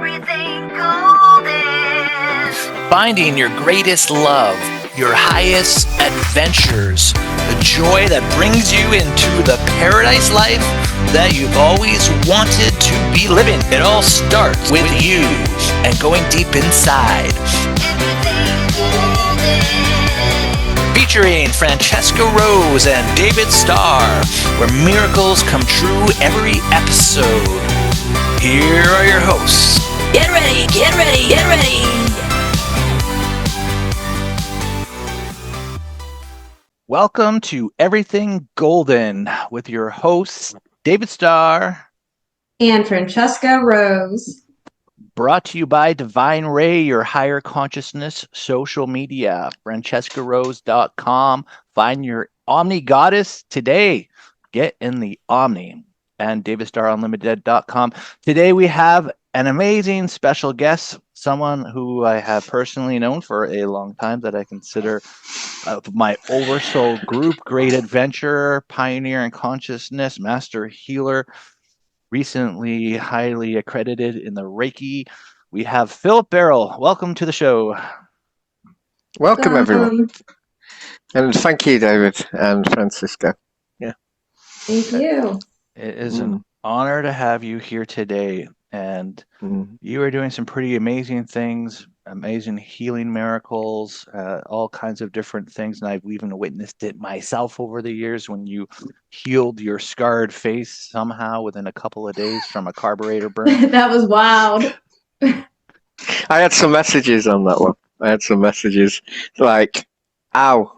everything golden. Finding your greatest love, your highest adventures, the joy that brings you into the paradise life that you've always wanted to be living. It all starts with you and going deep inside. Everything golden. Featuring Francesca Rose and David Starr, where miracles come true every episode. Here are your hosts. Get ready, get ready, get ready. Welcome to Everything Golden with your hosts, David Starr. And Francesca Rose. Brought to you by Divine Ray, your higher consciousness social media. FrancescaRose.com. Find your Omni Goddess today. Get in the Omni. And DavidStarUnlimited.com. Today we have an amazing special guest, someone who I have personally known for a long time that I consider my oversoul group, great adventurer, pioneer in consciousness, master healer, recently highly accredited in the Reiki. We have Phillip Barrow. Welcome to the show. Welcome, everyone. And thank you, David and Francesca. Yeah. Thank you. It is an honor to have you here today. And you are doing some pretty amazing things, amazing healing miracles, all kinds of different things. And I've even witnessed it myself over the years when you healed your scarred face somehow within a couple of days from a carburetor burn. That was wild. I had some messages on that one. I had some messages like, ow,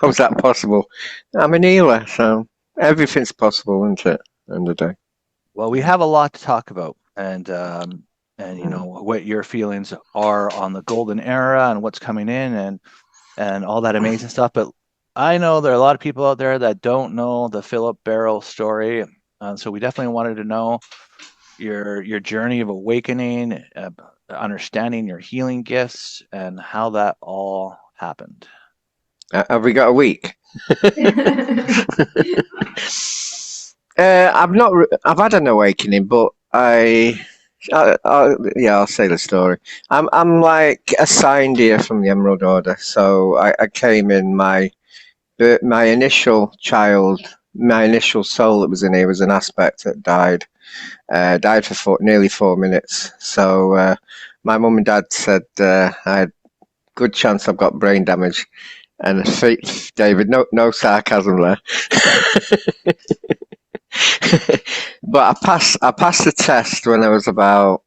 how's that possible? I'm an healer, so everything's possible, isn't it? End of the day. Well, we have a lot to talk about. And you know what your feelings are on the golden era and what's coming in and all that amazing stuff. But I know there are a lot of people out there that don't know the Phillip Barrow story, so we definitely wanted to know your journey of awakening, understanding your healing gifts, and how that all happened. Have we got a week? I've had an awakening, but I'll say the story. I'm like assigned here from the Emerald Order, so I came in my initial child, my initial soul that was in here was an aspect that died for nearly 4 minutes. So my mum and dad said I had good chance I've got brain damage, and David, no sarcasm there. But I passed the test when I was about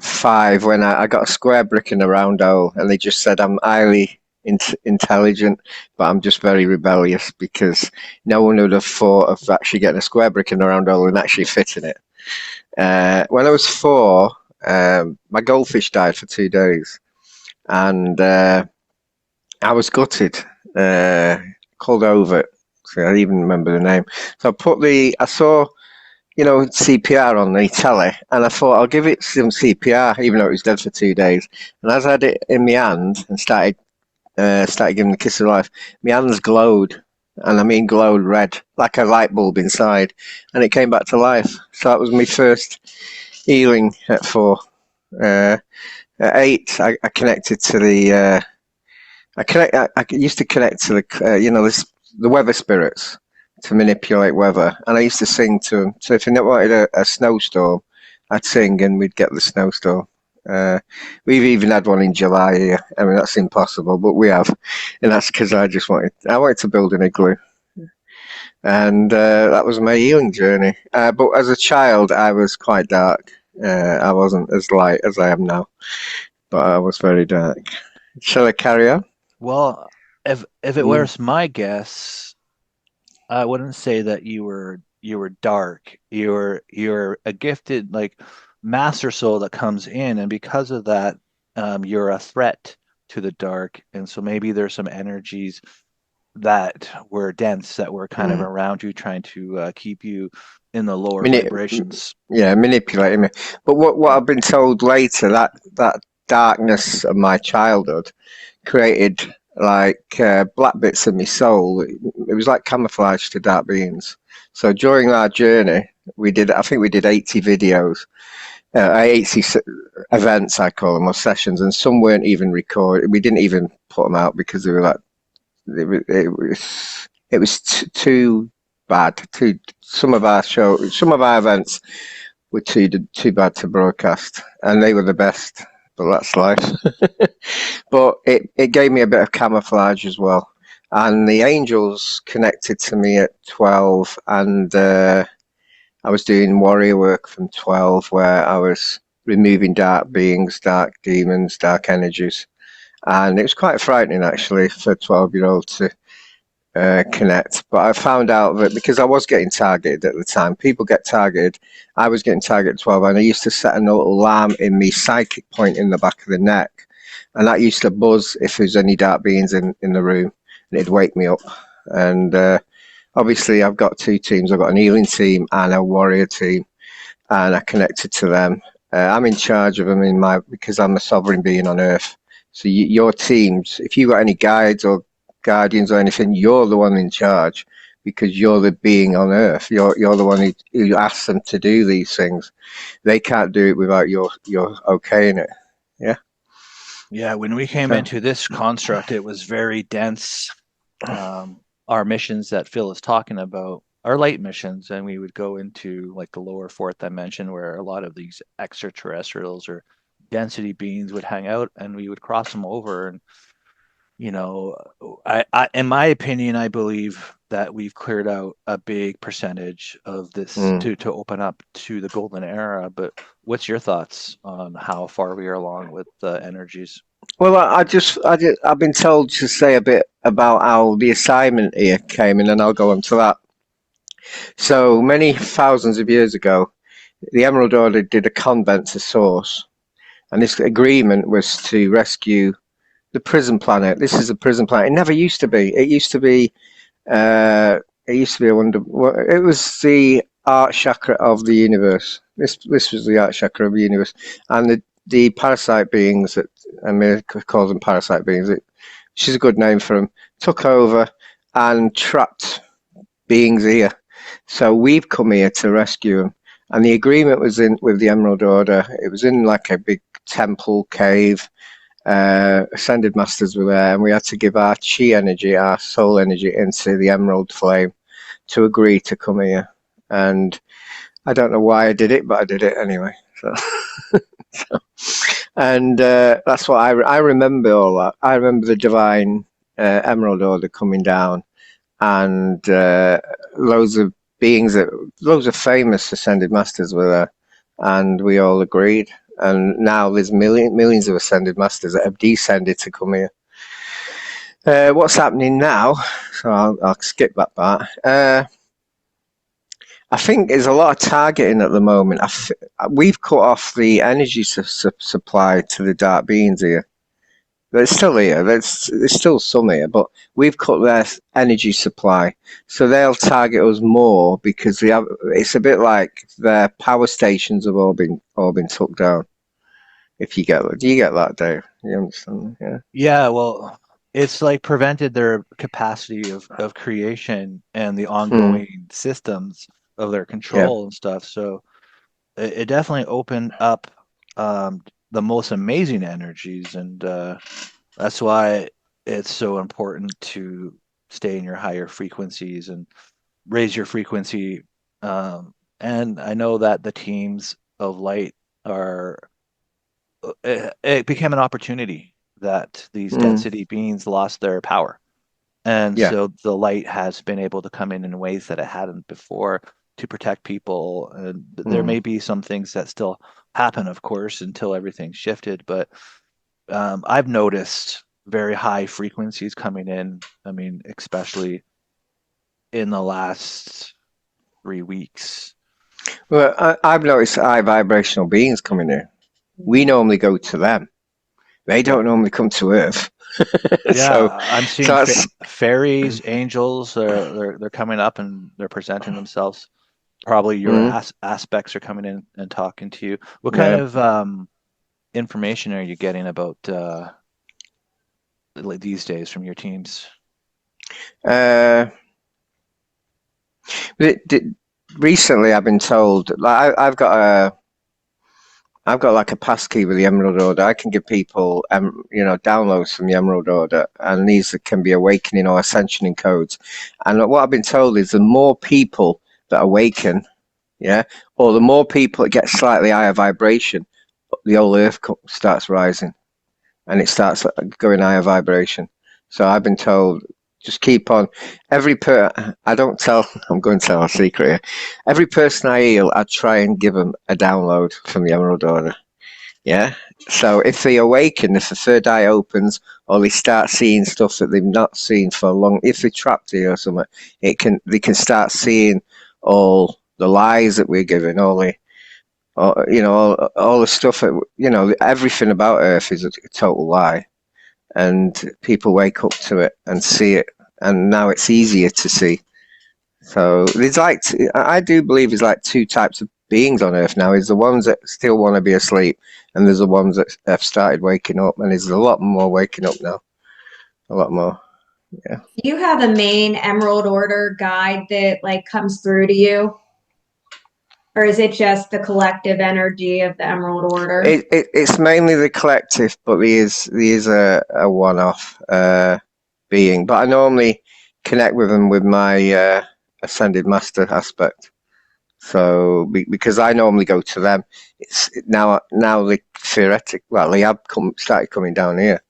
5, when I got a square brick in a round hole, and they just said I'm highly intelligent, but I'm just very rebellious, because no one would have thought of actually getting a square brick in a round hole and actually fitting it. When I was 4, my goldfish died for 2 days, and I was gutted, called over it. So I even remember the name. So I saw, CPR on the telly, and I thought I'll give it some CPR, even though it was dead for 2 days. And as I had it in my hand and started giving the kiss of life, my hands glowed, and I mean glowed red, like a light bulb inside, and it came back to life. So that was my first healing at 4. At 8, I connected to the. I used to connect to the the weather spirits to manipulate weather, and I used to sing to them. So if I wanted a snowstorm, I'd sing and we'd get the snowstorm. We've even had one in July here. I mean, that's impossible, but we have, and that's because I wanted to build an igloo, and that was my healing journey. But as a child, I was quite dark. I wasn't as light as I am now, but I was very dark. Shall I carry on? Well, if it was my guess, I wouldn't say that you were dark. You're a gifted master soul that comes in, and because of that, you're a threat to the dark. And so maybe there's some energies that were dense, that were kind of around you, trying to keep you in the lower vibrations. Yeah, manipulating me. But what I've been told later, that darkness of my childhood created black bits of my soul. It was like camouflage to dark beings. So during our journey, I think we did 80 videos, IHC events, I call them, or sessions, and some weren't even recorded. We didn't even put them out because they were like, it was too bad. Some of our events were too bad to broadcast, and they were the best. But that's life. But it gave me a bit of camouflage as well. And the angels connected to me at 12, and I was doing warrior work from 12, where I was removing dark beings, dark demons, dark energies. And it was quite frightening, actually, for a 12-year-old to connect. But I found out that because I was getting targeted at the time, people get targeted. I was getting targeted at 12, and I used to set a little alarm in my psychic point in the back of the neck. And that used to buzz if there's any dark beings in the room, and it'd wake me up. And obviously, I've got two teams. I've got an healing team and a warrior team, and I connected to them. I'm in charge of them because I'm a sovereign being on Earth. So your teams, if you got any guides or guardians or anything, you're the one in charge because you're the being on Earth. You're the one who asks them to do these things. They can't do it without your okaying it. Yeah. Yeah, when we came into this construct, it was very dense. Our missions that Phil is talking about are light missions, and we would go into like the lower fourth dimension where a lot of these extraterrestrials or density beings would hang out, and we would cross them over. And I in my opinion, I believe that we've cleared out a big percentage of this to open up to the golden era. But what's your thoughts on how far we are along with the energies? Well, I've been told to say a bit about how the assignment here came in, and I'll go on to that. So many thousands of years ago, the Emerald Order did a convent to Source, and this agreement was to rescue the prison planet. This is a prison planet. It never used to be. It used to be. It was the art chakra of the universe. This was the art chakra of the universe, and the parasite beings that America calls them parasite beings, which is a good name for them, took over and trapped beings here. So we've come here to rescue them. And the agreement was in with the Emerald Order. It was in like a big temple cave. Ascended Masters were there, and we had to give our chi energy, our soul energy, into the Emerald Flame to agree to come here. And I don't know why I did it, but I did it anyway. So, and that's what I remember all that. I remember the divine Emerald Order coming down, and loads of beings, loads of famous Ascended Masters were there, and we all agreed. And now there's millions of Ascended Masters that have descended to come here. What's happening now? So I'll skip that part. I think there's a lot of targeting at the moment. We've cut off the energy supply to the dark beings here. They're still here. There's still some here, but we've cut their energy supply, so they'll target us more because it's a bit like their power stations have all been took down. If you get that, do you get that, Dave? You understand? Yeah. Yeah, well, it's like prevented their capacity of creation and the ongoing systems of their control and stuff. So it definitely opened up the most amazing energies, and that's why it's so important to stay in your higher frequencies and raise your frequency. And I know that the teams of light it became an opportunity that these density beings lost their power. And so the light has been able to come in ways that it hadn't before to protect people. And there may be some things that still happen, of course, until everything's shifted. But I've noticed very high frequencies coming in. I mean, especially in the last 3 weeks. Well, I've noticed high vibrational beings coming in. We normally go to them. They don't normally come to Earth. I'm seeing fairies, angels. They're coming up and they're presenting themselves. Probably your aspects are coming in and talking to you. What kind of information are you getting about these days from your teams? Recently, I've been told. I've got I've got like a passkey with the Emerald Order. I can give people, downloads from the Emerald Order, and these can be awakening or ascensioning codes. And what I've been told is the more people that awaken, or the more people that get slightly higher vibration, the whole Earth starts rising, and it starts going higher vibration. So I've been told, just keep on. I'm going to tell a secret here. Every person I heal, I try and give them a download from the Emerald Order. Yeah. So if they awaken, if the third eye opens, or they start seeing stuff that they've not seen for long, if they're trapped here or something, they can start seeing all the lies that we're giving, all the stuff that, everything about Earth is a total lie, and people wake up to it and see it, and now it's easier to see. So I do believe there's like two types of beings on Earth now. Is the ones that still want to be asleep, and there's the ones that have started waking up, and there's a lot more waking up now. A lot more. Yeah. Do you have a main Emerald Order guide that like comes through to you? Or is it just the collective energy of the Emerald Order? It's mainly the collective, but there is a one-off being. But I normally connect with them with my ascended master aspect. So because I normally go to them, it's now the theoretic. Well, they have started coming down here.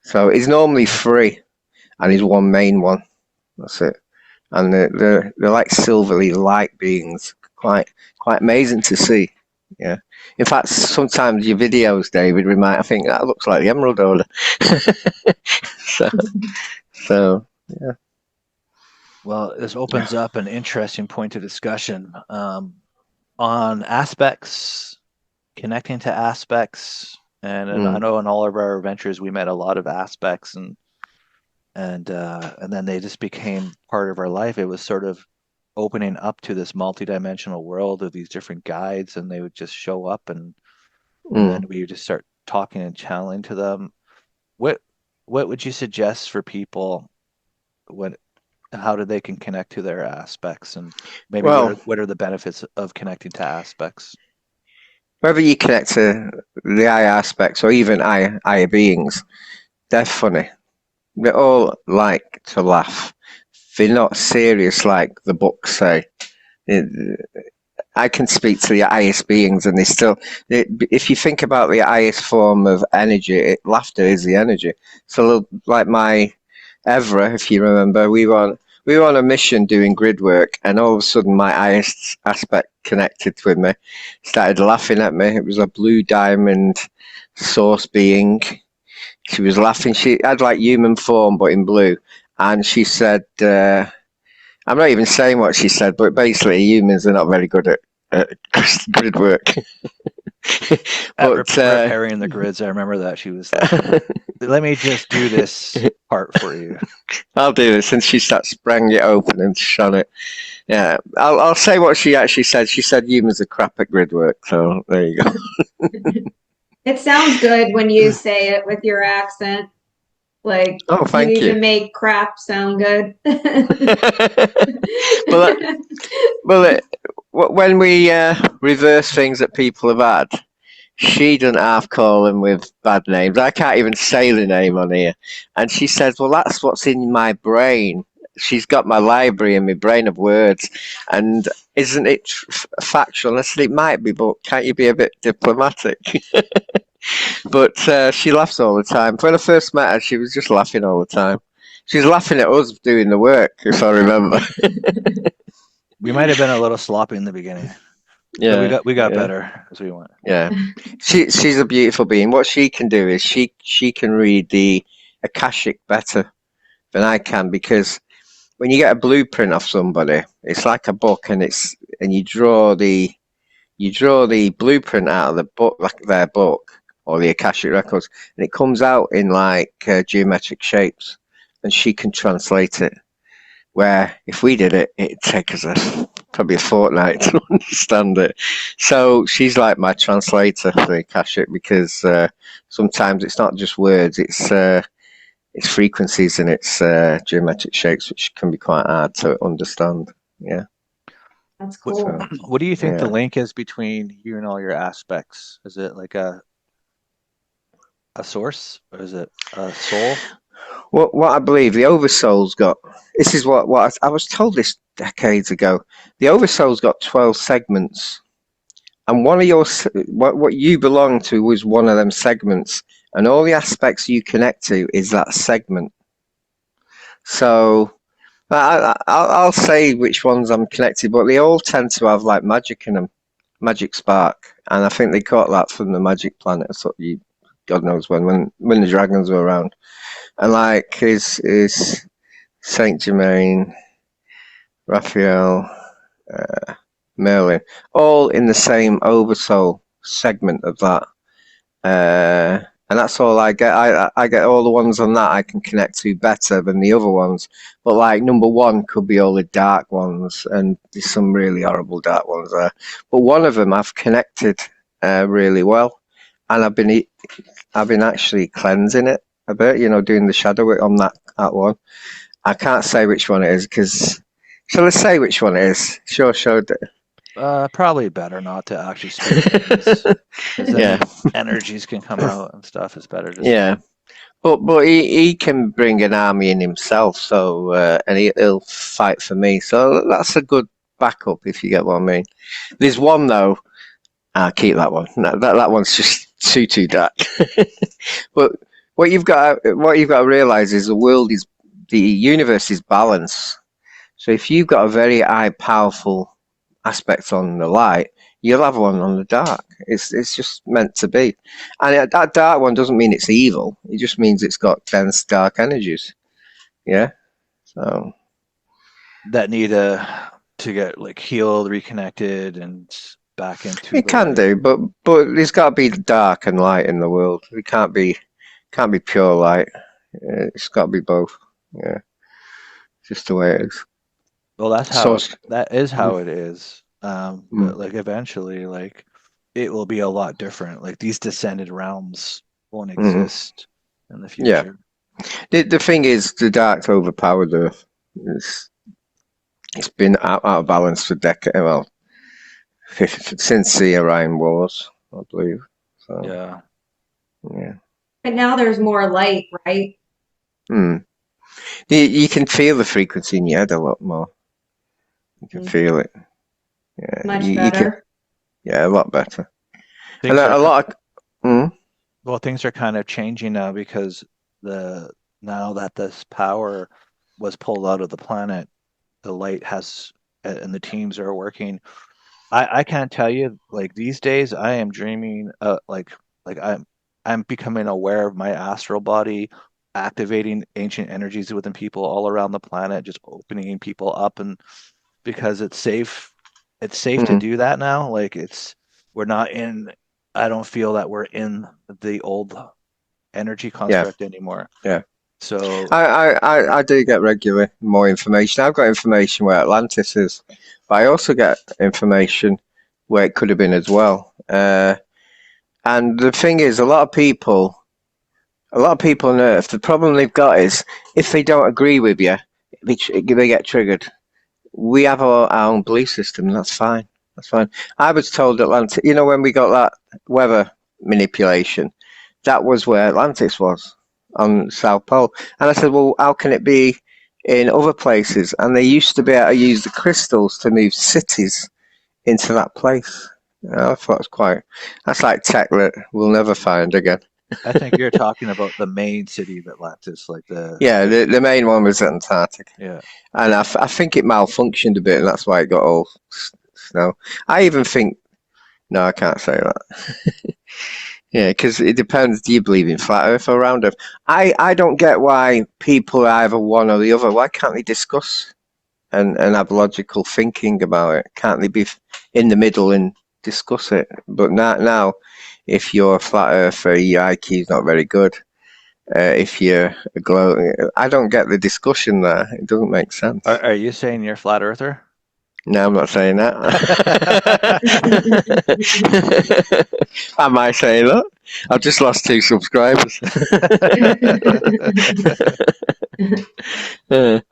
So it's normally free, and he's one main one. That's it. And they're like silvery light beings. Quite amazing to see. Yeah. In fact, sometimes your videos, David, I think that looks like the Emerald Order. so yeah. Well, this opens up an interesting point of discussion on aspects, connecting to aspects, and I know in all of our adventures we met a lot of aspects, and then they just became part of our life. It was sort of opening up to this multidimensional world of these different guides, and they would just show up, and then we would just start talking and channeling to them. What would you suggest for people? How do they can connect to their aspects, and maybe what are the benefits of connecting to aspects? Whether you connect to the I aspects or even higher beings, they're funny. They all like to laugh. They're not serious like the books say. I can speak to the highest beings, and if you think about the highest form of energy, laughter is the energy. So like my Evra, if you remember, we were on a mission doing grid work, and all of a sudden my highest aspect connected with me, started laughing at me. It was a blue diamond source being. She was laughing. She had like human form, but in blue. And she said, I'm not even saying what she said, but basically humans are not very good at grid work. Repairing the grids, I remember that. She was like, let me just do this part for you. I'll do this. And she sprang it open and shone it. Yeah, I'll say what she actually said. She said humans are crap at grid work. So there you go. It sounds good when you say it with your accent. Like, thank you. You even make crap sound good. When we reverse things that people have had, she doesn't half call them with bad names. I can't even say the name on here. And she says, well, that's what's in my brain. She's got my library in my brain of words. And isn't it factual? And I said, it might be, but can't you be a bit diplomatic? But she laughs all the time. When I first met her, she was just laughing all the time. She was laughing at us doing the work, if I remember. We might have been a little sloppy in the beginning. Yeah, but we got better as we went. Yeah, she's a beautiful being. What she can do is she can read the Akashic better than I can, because when you get a blueprint of somebody, it's like a book, and you draw the blueprint out of the book, like their book or the Akashic records, and it comes out in like geometric shapes, and she can translate it. Where if we did it, it'd take us probably a fortnight to understand it. So she's like my translator for the Akashic, because sometimes it's not just words, it's frequencies and it's geometric shapes, which can be quite hard to understand. Yeah. That's cool. What do you think the Yeah. link is between you and all your aspects? Is it like a source, or is it a soul? What I believe the oversoul's got. This is what I was told this decades ago. The oversoul's got 12 segments, and one of your what you belong to was one of them segments, and all the aspects you connect to is that segment. So I'll say which ones I'm connected, but they all tend to have like magic in them, magic spark, and I think they got that from the magic planet. So God knows when the dragons were around, and like is Saint Germain, Raphael, Merlin, all in the same oversoul segment of that. And that's all I get. I get all the ones on that I can connect to better than the other ones. But like number one could be all the dark ones, and there's some really horrible dark ones there. But one of them I've connected really well, and I've been actually cleansing it a bit. Doing the shadow work on that one. I can't say which one it is because. Shall I say which one it is? Sure. Probably better not to actually speak. Because Yeah. energies can come out and stuff. It's better just Yeah, but he can bring an army in himself, so and he'll fight for me. So that's a good backup, if you get what I mean. There's one though. I'll keep that one. No, that one's just too dark. But what you've got to realize is the universe is balance. So if you've got a very high powerful aspect on the light, you'll have one on the dark. It's just meant to be. And that dark one doesn't mean it's evil. It just means it's got dense dark energies. Yeah. So that need to get like healed, reconnected, and back into. it can do, but there's got to be dark and light in the world. It can't be pure light. It's got to be both. Yeah. Just the way it is. Well, that is how it is. But like eventually, like it will be a lot different. Like these descended realms won't exist in the future. Yeah. The thing is, the dark's overpowered Earth. It's been out of balance for decades. Well, since the Orion Wars, I believe. So, Yeah. But now there's more light, right? You can feel the frequency in your head a lot more. You can feel it. Yeah. Much better. Yeah, a lot better. Things And are a lot of. Well, things are kind of changing now because now that this power was pulled out of the planet, the light has and the teams are working. I can't tell you, like these days I am dreaming like I'm becoming aware of my astral body activating ancient energies within people all around the planet, just opening people up, and because it's safe to do that now. Like we're not in, I don't feel that we're in the old energy construct anymore. Yeah. So I do get regular more information. I've got information where Atlantis is, but I also get information where it could have been as well. And the thing is, a lot of people on Earth, the problem they've got is if they don't agree with you, they get triggered. We have our own belief system, and that's fine. That's fine. I was told Atlantis, when we got that weather manipulation, that was where Atlantis was, on South Pole. And I said, well, how can it be in other places? And they used to be able to use the crystals to move cities into that place. I thought it was that's like tech that we'll never find again. I think you're talking about the main city of Atlantis, like the main one was Antarctica. Yeah. And I think it malfunctioned a bit, and that's why it got all snow. I even think, no, I can't say that. Yeah, because it depends. Do you believe in flat Earth or round Earth? I don't get why people are either one or the other. Why can't they discuss and have logical thinking about it? Can't they be in the middle and discuss it? But now if you're a flat earther, your IQ is not very good. If you're a glow, I don't get the discussion there. It doesn't make sense. Are you saying you're a flat earther? No, I'm not saying that. Am I saying that? I've just lost 2 subscribers.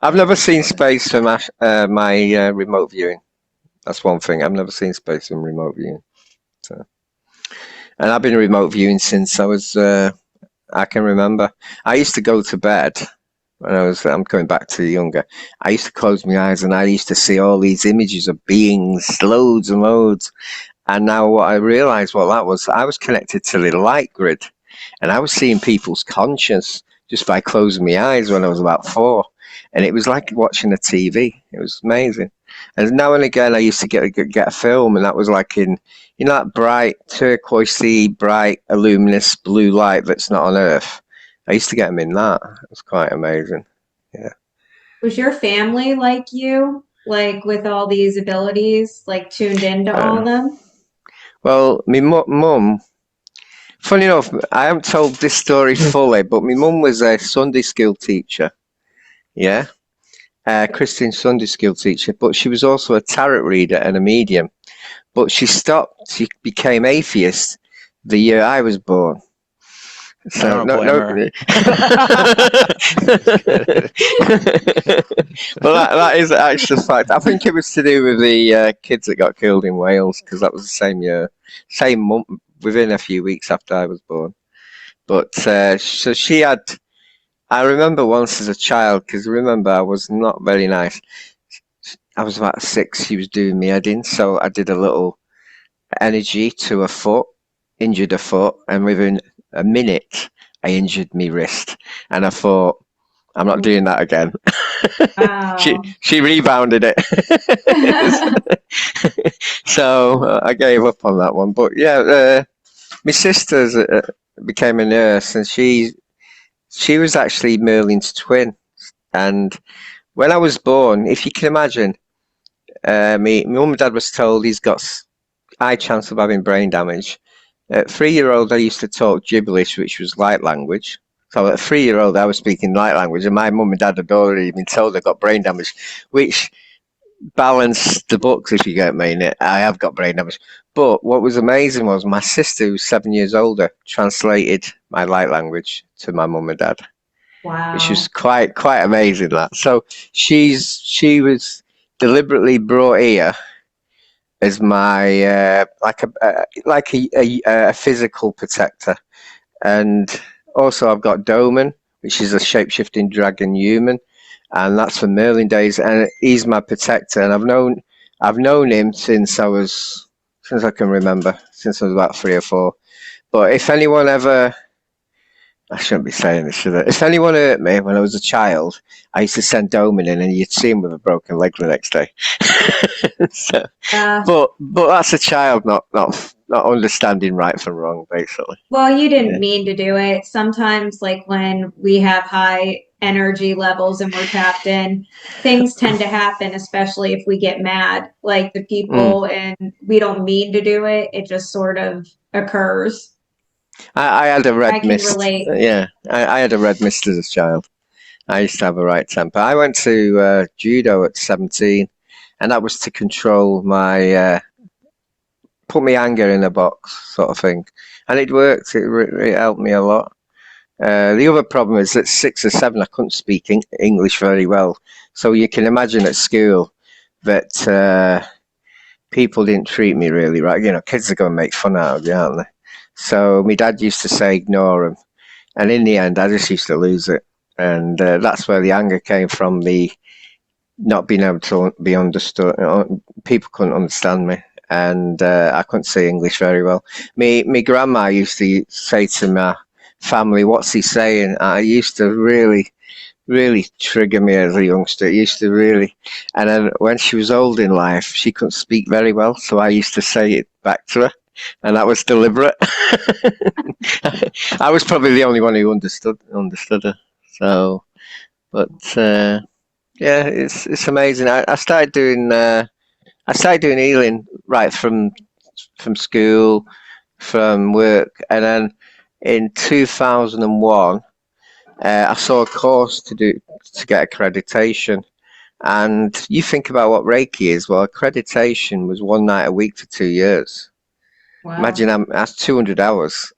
I've never seen space from my remote viewing. That's one thing. I've never seen space in remote viewing. So, and I've been remote viewing since I was, I can remember. I used to go to bed when I'm going back to younger. I used to close my eyes and I used to see all these images of beings, loads and loads. And now what I realized what that was, I was connected to the light grid and I was seeing people's conscience just by closing my eyes when I was about 4. And it was like watching a TV. It was amazing. And now and again, I used to get a film, and that was like in, that bright, turquoisey, bright, luminous blue light that's not on Earth. I used to get them in that. It was quite amazing. Yeah. Was your family like you, like with all these abilities, like tuned into all of them? Well, my mum, funny enough, I haven't told this story fully, but my mum was a Sunday school teacher. Yeah. Christian Sunday school teacher, but she was also a tarot reader and a medium. But she became atheist the year I was born. So no. Well, that is actually fact. I think it was to do with the kids that got killed in Wales, because that was the same year, same month, within a few weeks after I was born. But so she had. I remember once as a child, because I remember I was not very nice. I was about 6, she was doing me head in, so I did a little energy to her foot, injured her foot, and within a minute, I injured my wrist. And I thought, I'm not doing that again. Wow. She rebounded it. So I gave up on that one. But yeah, my sister became a nurse, and she was actually Merlin's twin. And when I was born, if you can imagine, my mum and dad was told he's got high chance of having brain damage. At 3-year-old, I used to talk gibberish, which was light language. So at 3-year-old, I was speaking light language, and my mum and dad had already been told I got brain damage, which balanced the books, if you get me. I have got brain damage. But what was amazing was my sister, who's 7 years older, translated my light language to my mum and dad. Wow. Which was quite amazing. That so she was deliberately brought here as my like a physical protector, and also I've got Doman, which is a shape-shifting dragon human, and that's from Merlin days, and he's my protector, and I've known him since I can remember, since I was about 3 or 4. But if anyone ever, I shouldn't be saying this, should I? If anyone hurt me when I was a child, I used to send Doman in, and you'd see him with a broken leg the next day. So, but that's a child not understanding right from wrong, basically. Well, you didn't mean to do it. Sometimes, like when we have high energy levels and we're tapped in, things tend to happen, especially if we get mad, like the people, and we don't mean to do it. It just sort of occurs. I had a red mist. Relate. Yeah, I had a red mist as a child. I used to have a right temper. I went to judo at 17, and that was to control my, put my anger in a box, sort of thing. And it worked. It helped me a lot. The other problem is at 6 or 7, I couldn't speak English very well. So you can imagine at school that people didn't treat me really right. You know, kids are going to make fun out of you, aren't they? So my dad used to say, ignore them. And in the end, I just used to lose it. And that's where the anger came from, the not being able to be understood. People couldn't understand me. And I couldn't say English very well. My grandma used to say to my family, what's he saying? I used to really trigger me as a youngster. It used to really. And then when she was old in life, she couldn't speak very well. So I used to say it back to her. And that was deliberate. I was probably the only one who understood her. So, but yeah, it's amazing. I started doing healing right from school, from work, and then in 2001, I saw a course to get accreditation. And you think about what Reiki is. Well, accreditation was 1 night a week for 2 years. Wow. Imagine that's 200 hours.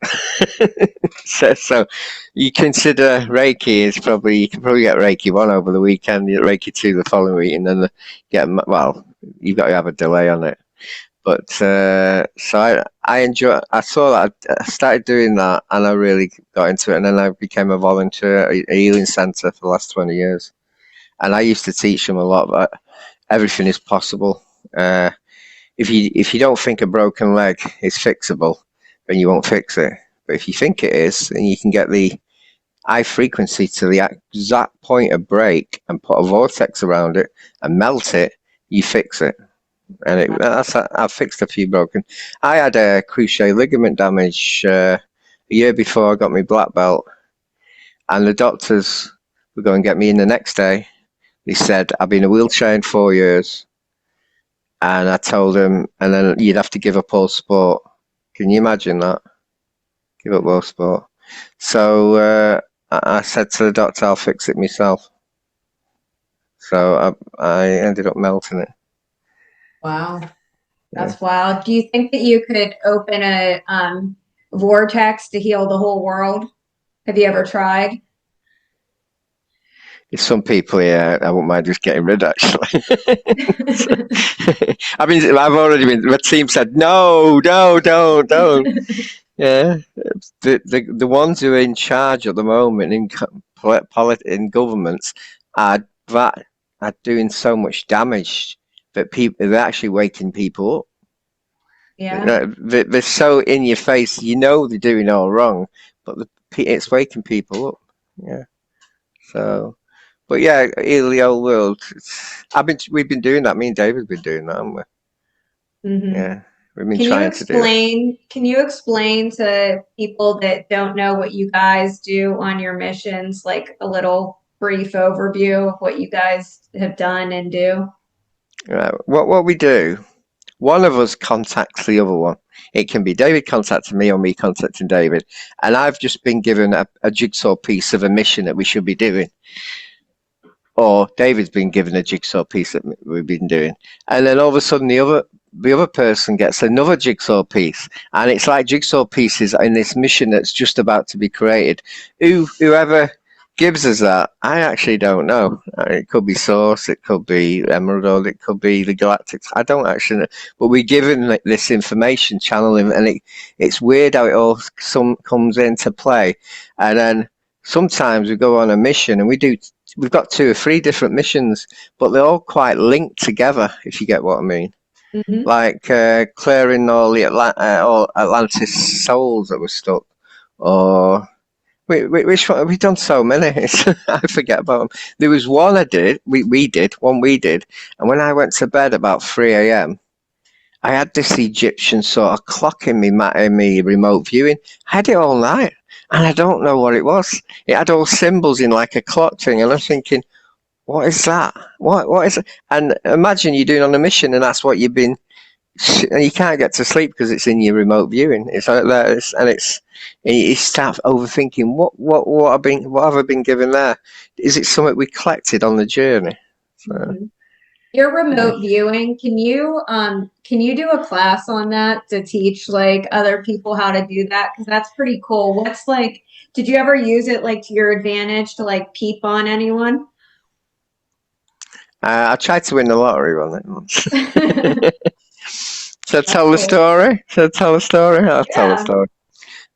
so you consider Reiki is you can probably get Reiki 1 over the weekend, Reiki 2 the following week, and then you've got to have a delay on it. But so I enjoy. I saw that. I started doing that, and I really got into it. And then I became a volunteer at a healing centre for the last 20 years. And I used to teach them a lot about everything is possible. If you don't think a broken leg is fixable, then you won't fix it. But if you think it is, and you can get the high frequency to the exact point of break and put a vortex around it and melt it, you fix it. And I've fixed a few broken. I had a cruciate ligament damage a year before I got my black belt, and the doctors were going to get me in the next day. They said, I've been in a wheelchair in 4 years, and I told them, and then you'd have to give up all sport. Can you imagine that? Give up all sport. So I said to the doctor, I'll fix it myself. So I ended up melting it. Wow. That's wild. Do you think that you could open a vortex to heal the whole world? Have you ever tried? There's some people here I wouldn't mind just getting rid, actually. I mean, I've already been, the team said, no, don't. Yeah. The ones who are in charge at the moment in governments are doing so much damage that they're actually waking people up. Yeah. They're so in your face, they're doing all wrong, but it's waking people up. Yeah. So, but yeah, heal the whole world. We've been doing that. Me and David's been doing that, haven't we? Mm-hmm. Yeah, we've been trying to do it. Can you explain to people that don't know what you guys do on your missions, like a little brief overview of what you guys have done and do? Right. What we do, one of us contacts the other one. It can be David contacting me or me contacting David. And I've just been given a jigsaw piece of a mission that we should be doing. Or David's been given a jigsaw piece that we've been doing. And then all of a sudden the other person gets another jigsaw piece. And it's like jigsaw pieces in this mission that's just about to be created. Whoever gives us that, I actually don't know. It could be Source, it could be Emerald, it could be the Galactic. I don't actually know. But we're given this information, channeling, and it's weird how it all comes into play. And then sometimes we go on a mission, and we've got 2 or 3 different missions, but they're all quite linked together, if you get what I mean. Mm-hmm. Like clearing all the all Atlantis souls that were stuck, or which one? We've done so many. I forget about them. There was one we did, and when I went to bed about 3 a.m., I had this Egyptian sort of clock in me remote viewing. I had it all night, and I don't know what it was. It had all symbols in like a clock thing, and I'm thinking, what is that? What is it? And imagine you're doing on a mission, and that's what you've been. And you can't get to sleep because it's in your remote viewing. It's like that, and you start overthinking. What have I been given there? Is it something we collected on the journey? So, Mm-hmm. Your remote viewing, can you do a class on that to teach like other people how to do that? Because that's pretty cool. Did you ever use it like to your advantage to like peep on anyone? I tried to win the lottery on it once. So tell the story. I'll tell the story.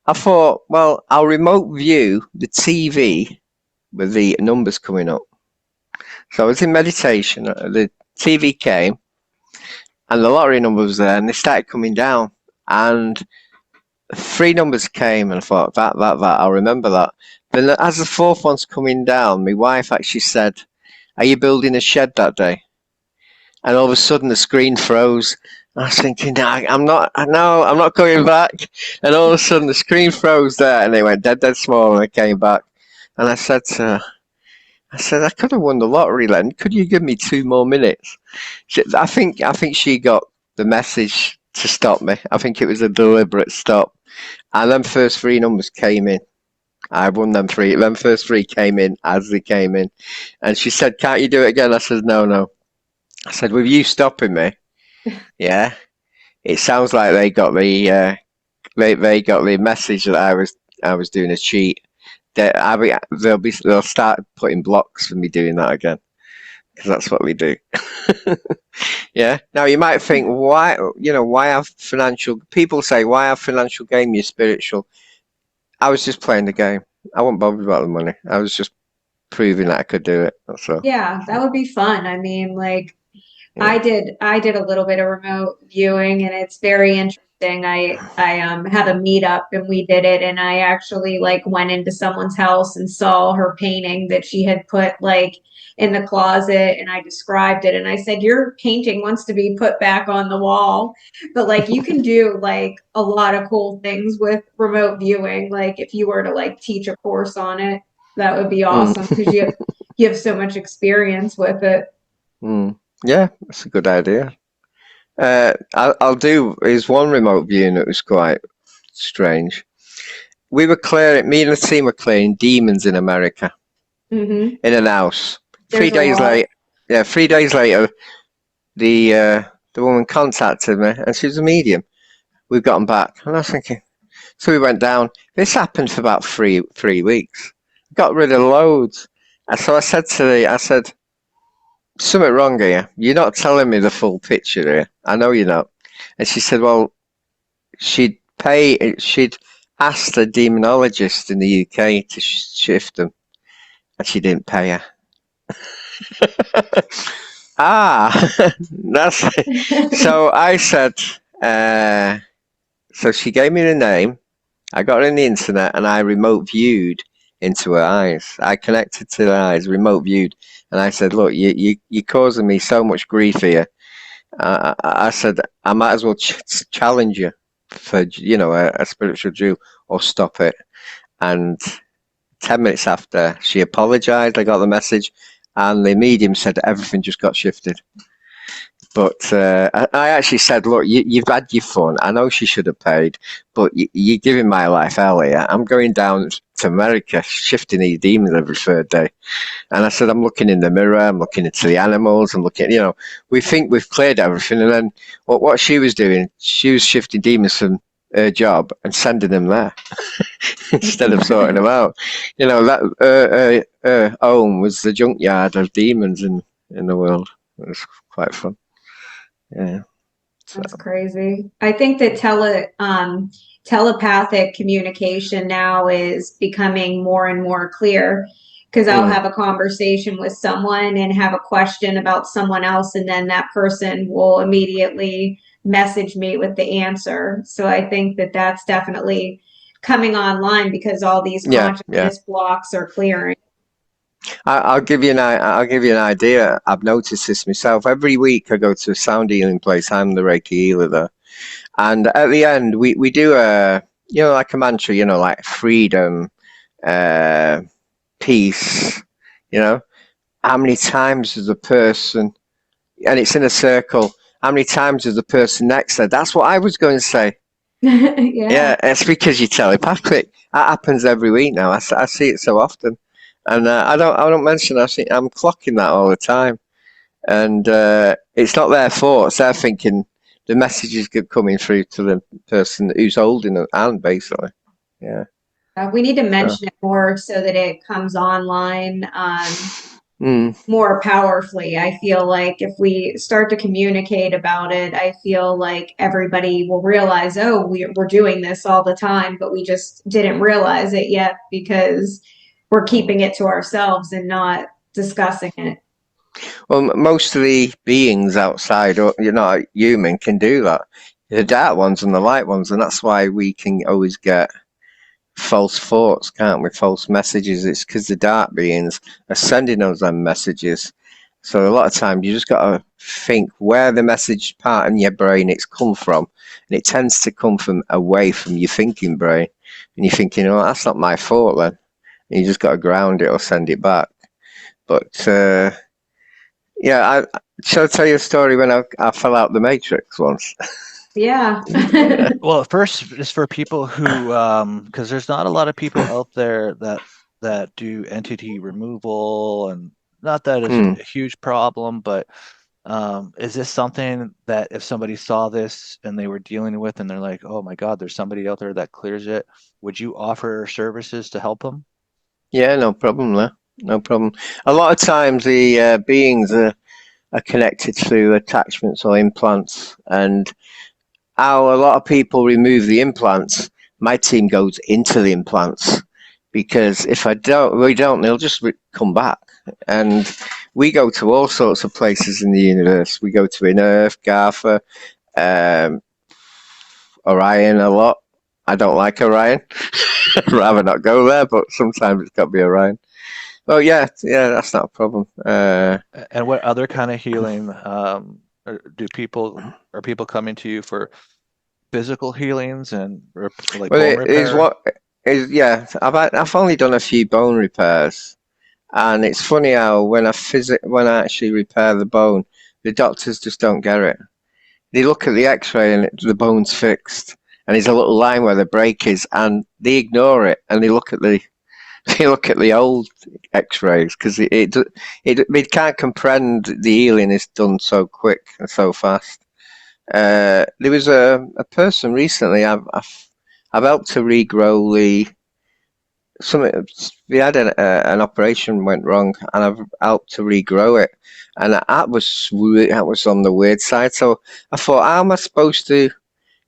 I thought, well, I'll remote view the TV with the numbers coming up. So I was in meditation. The TV came, and the lottery number was there, and they started coming down. And 3 numbers came, and I thought, that, I'll remember that. Then as the 4th one's coming down, my wife actually said, are you building a shed that day? And all of a sudden the screen froze. I was thinking, I'm not going back. And all of a sudden the screen froze there, and they went dead small, and I came back. And I said to her, I could have won the lottery then. Could you give me 2 more minutes? I think she got the message to stop me. I think it was a deliberate stop. And them first 3 numbers came in. I won them 3. Them first 3 came in as they came in. And she said, can't you do it again? I said, no. I said, with you stopping me, yeah, it sounds like they got the message that I was doing a cheat. They'll start putting blocks for me doing that again, because that's what we do. Yeah. Now you might think, why? Why have financial? People say, why have financial gain? You're spiritual. I was just playing the game. I wasn't bothered about the money. I was just proving that I could do it. That's all. Yeah, that would be fun. I mean, like Yeah. I did a little bit of remote viewing and it's very interesting. I have a meetup and we did it and I actually like went into someone's house and saw her painting that she had put like in the closet and I described it and I said, "Your painting wants to be put back on the wall." But like you can do like a lot of cool things with remote viewing. Like if you were to like teach a course on it, that would be awesome because you have so much experience with it. Yeah, that's a good idea. I'll do is one remote viewing that was quite strange. We were clearing, me and the team were clearing demons in America Mm-hmm. in an house. There's a lot. 3 days later, the woman contacted me, and she was a medium. We've gotten back, and I was thinking. So we went down. This happened for about three weeks. Got rid of loads. And so I said something wrong here. You're not telling me the full picture here. I know you're not. And she said, well, she'd asked a demonologist in the UK to shift them, and she didn't pay her. That's it. So I said, so she gave me the name. I got her on the internet and I remote viewed into her eyes. I connected to her eyes, remote viewed, and I said, "Look, you're causing me so much grief here." I said, "I might as well challenge you for a spiritual duel or stop it." And 10 minutes after, she apologized. I got the message, and the medium said everything just got shifted. But I actually said, look, you've had your fun. I know she should have paid, but you're giving my life hell here. I'm going down to America, shifting these demons every third day. And I said, I'm looking in the mirror, I'm looking into the animals, I'm looking, we think we've cleared everything. And then what she was doing, she was shifting demons from her job and sending them there instead of sorting them out. That her home was the junkyard of demons in the world. It was quite fun. Yeah. That's crazy. I think that telepathic communication now is becoming more and more clear because I'll have a conversation with someone and have a question about someone else, and then that person will immediately message me with the answer. So I think that that's definitely coming online because all these consciousness blocks are clearing. I'll give you an idea. I've noticed this myself. Every week I go to a sound healing place. I'm the Reiki healer there, and at the end we do like a mantra. Like freedom, peace. How many times does the person, and it's in a circle. How many times does the person next there? That's what I was going to say. Yeah, it's because you're telepathic. That happens every week now. I see it so often. And I don't mention. I'm clocking that all the time, and it's not their thoughts. They're thinking the messages coming through to the person who's holding the hand, basically. Yeah. We need to mention it more so that it comes online more powerfully. I feel like if we start to communicate about it, I feel like everybody will realize, oh, we're doing this all the time, but we just didn't realize it yet because we're keeping it to ourselves and not discussing it. Well, most of the beings outside, human, can do that. The dark ones and the light ones, and that's why we can always get false thoughts, can't we? False messages. It's because the dark beings are sending us them messages. So a lot of times you just got to think where the message part in your brain it's come from, and it tends to come from away from your thinking brain, and you're thinking, oh, that's not my fault then. You just got to ground it or send it back. But shall I tell you a story when I fell out the matrix once? Yeah. Well, first, just for people who, because there's not a lot of people out there that do entity removal, and not that it's a huge problem, but is this something that if somebody saw this and they were dealing with, and they're like, oh my God, there's somebody out there that clears it, would you offer services to help them? Yeah, no problem there. No problem. A lot of times the beings are are connected through attachments or implants, and how a lot of people remove the implants. My team goes into the implants, because if we don't, they'll just come back. And we go to all sorts of places in the universe. We go to Earth, Gartha, Orion a lot. I don't like Orion. I'd rather not go there, but sometimes it's got to be Orion. Well, yeah, that's not a problem. And what other kind of healing are people coming to you for physical healings and like bone repair? I've only done a few bone repairs, and it's funny how when I actually repair the bone, the doctors just don't get it. They look at the X-ray and the bone's fixed, and there's a little line where the break is, and they ignore it, and they look at the old X-rays, because it can't comprehend the healing is done so quick and so fast. There was a person recently I've helped to regrow we had an operation went wrong, and I've helped to regrow it, and that was on the weird side. So I thought, how am I supposed to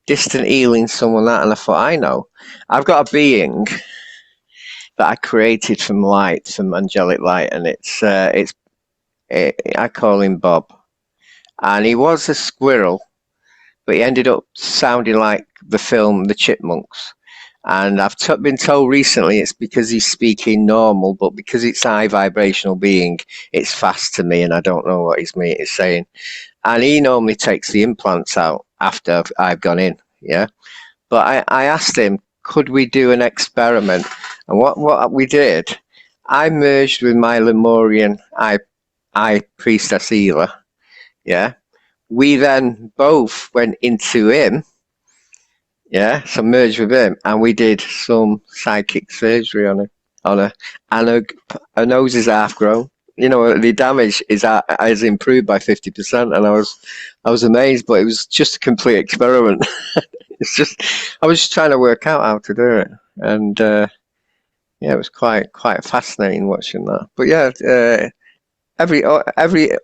distant healing someone that? And I thought, I know, I've got a being that I created from light, from angelic light, and I call him Bob, and he was a squirrel, but he ended up sounding like the film The Chipmunks. And I've been told recently it's because he's speaking normal, but because it's a high vibrational being, it's fast to me, and I don't know what his mate is saying. And he normally takes the implants out after I've gone in, yeah. But I asked him, could we do an experiment? And what we did, I merged with my Lemurian eye priestess healer, yeah. We then both went into him, yeah, so merged with him, and we did some psychic surgery on her, and her nose is half grown. You know, the damage has improved by 50%, and I was amazed, but it was just a complete experiment. I was just trying to work out how to do it, and it was quite fascinating watching that. But yeah,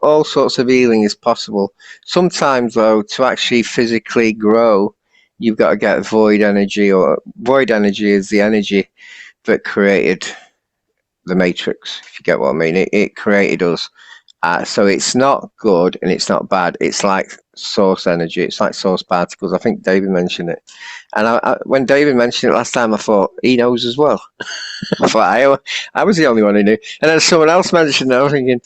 all sorts of healing is possible. Sometimes, though, to actually physically grow, you've got to get void energy, or void energy is the energy that created the matrix, if you get what I mean. It created us. So it's not good and it's not bad. It's like source energy. It's like source particles. I think David mentioned it. And when David mentioned it last time, I thought, he knows as well. I thought I was the only one who knew. And then someone else mentioned it. I was thinking,